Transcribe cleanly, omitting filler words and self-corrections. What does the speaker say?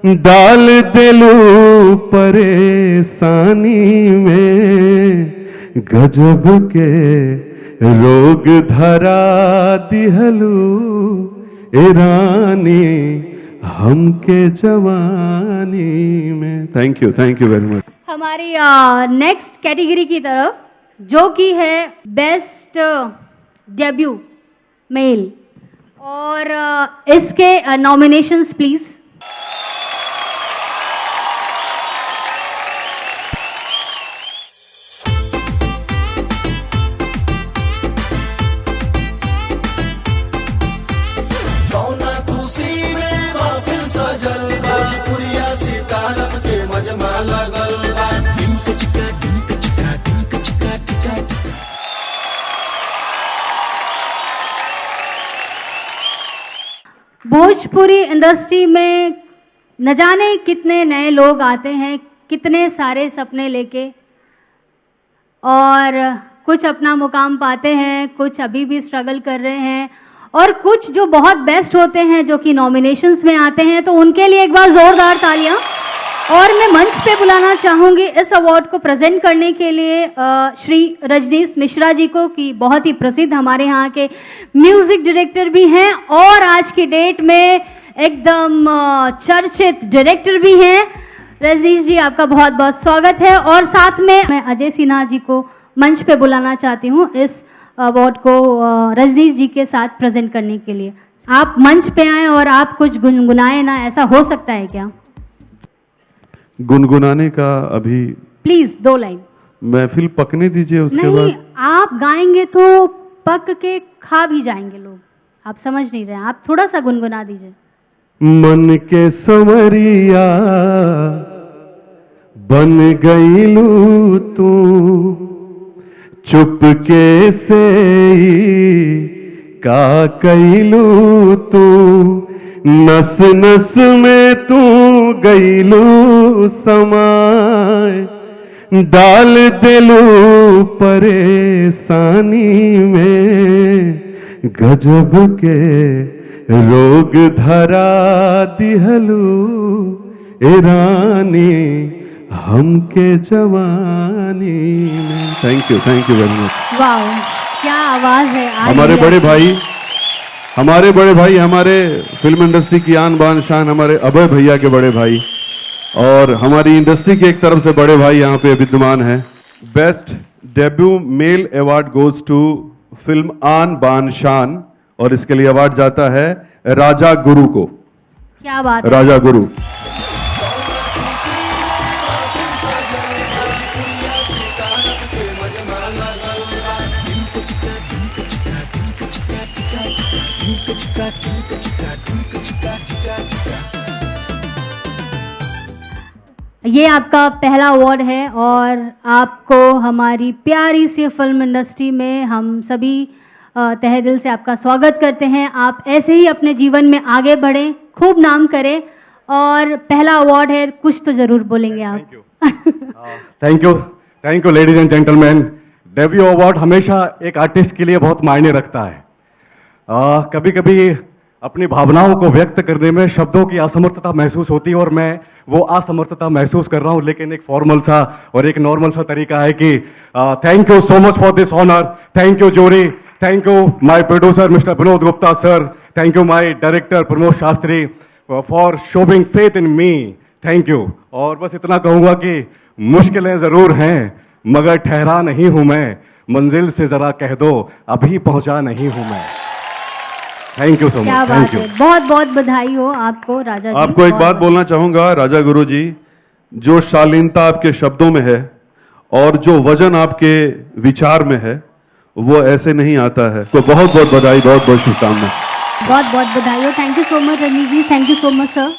डाल दिलू परेशानी में, गजब के रोग धरा दिहलू ए रानी हमके जवानी में। Thank you very much. हमारी नेक्स्ट कैटेगरी की तरफ, जो कि है बेस्ट डेब्यू मेल, और इसके नॉमिनेशंस प्लीज। भोजपुरी इंडस्ट्री में न जाने कितने नए लोग आते हैं, कितने सारे सपने लेके, और कुछ अपना मुकाम पाते हैं, कुछ अभी भी स्ट्रगल कर रहे हैं, और कुछ जो बहुत बेस्ट होते हैं जो कि नॉमिनेशंस में आते हैं। तो उनके लिए एक बार जोरदार तालियां। और मैं मंच पे बुलाना चाहूँगी इस अवार्ड को प्रेजेंट करने के लिए श्री रजनीश मिश्रा जी को, कि बहुत ही प्रसिद्ध हमारे यहाँ के म्यूज़िक डायरेक्टर भी हैं और आज की डेट में एकदम चर्चित डायरेक्टर भी हैं। रजनीश जी, आपका बहुत बहुत स्वागत है। और साथ में मैं अजय सिन्हा जी को मंच पे बुलाना चाहती हूँ इस अवार्ड को रजनीश जी के साथ प्रेजेंट करने के लिए। आप मंच पे आएँ और आप कुछ गुनगुनाएं ना, ऐसा हो सकता है क्या? गुनगुनाने का अभी प्लीज 2 लाइन। महफिल पकने दीजिए, उसके नहीं, बाद आप गाएंगे तो पक के खा भी जाएंगे लोग। आप समझ नहीं रहे, आप थोड़ा सा गुनगुना दीजिए। मन के संवरिया बन गईलू तू, चुपके से का कईलू तू, नस नस में तू गईलू समाय, डाल दिलू परेशानी में, गजब के रोग धरा दिहलू ए रानी हमके जवानी में। Thank you very much. वाह, क्या आवाज है। हमारे बड़े भाई, हमारे फिल्म इंडस्ट्री की आन बान शान, हमारे अभय भैया के बड़े भाई, और हमारी इंडस्ट्री के एक तरफ से बड़े भाई यहाँ पे विद्यमान हैं। Best debut male award goes to film Aan Baan शान, और इसके लिए अवार्ड जाता है राजा गुरु को। क्या बात है। राजा गुरु। ये आपका पहला अवार्ड है और आपको हमारी प्यारी सी फिल्म इंडस्ट्री में हम सभी तहे दिल से आपका स्वागत करते हैं। आप ऐसे ही अपने जीवन में आगे बढ़ें, खूब नाम करें, और पहला अवार्ड है, कुछ तो जरूर बोलेंगे आप। Thank you ladies and gentleman. Debut award हमेशा एक आर्टिस्ट के लिए बहुत मायने रखता है। कभी कभी अपनी भावनाओं को व्यक्त करने में शब्दों की असमर्थता महसूस होती है, और मैं वो असमर्थता महसूस कर रहा हूँ, लेकिन एक फॉर्मल सा और एक नॉर्मल सा तरीका है कि thank you so much for this honour, thank you jury, thank you my producer mister Vinod Gupta sir, thank you my director Pramod Shastri for showing faith in me, thank you. और बस इतना कहूँगा कि मुश्किलें ज़रूर हैं मगर ठहरा नहीं हूँ मैं, मंजिल से ज़रा कह दो अभी पहुँचा नहीं हूँ मैं। Thank you so much. Thank you. बहुत बहुत बधाई हो आपको राजा जी। आपको एक बात बोलना चाहूंगा राजा गुरु जी, जो शालीनता आपके शब्दों में है और जो वजन आपके विचार में है, वो ऐसे नहीं आता है। तो बहुत बहुत बधाई, बहुत बहुत शुभकामनाएं। बहुत बहुत बधाई हो। Thank you so much Rajneesh ji, thank you so much sir.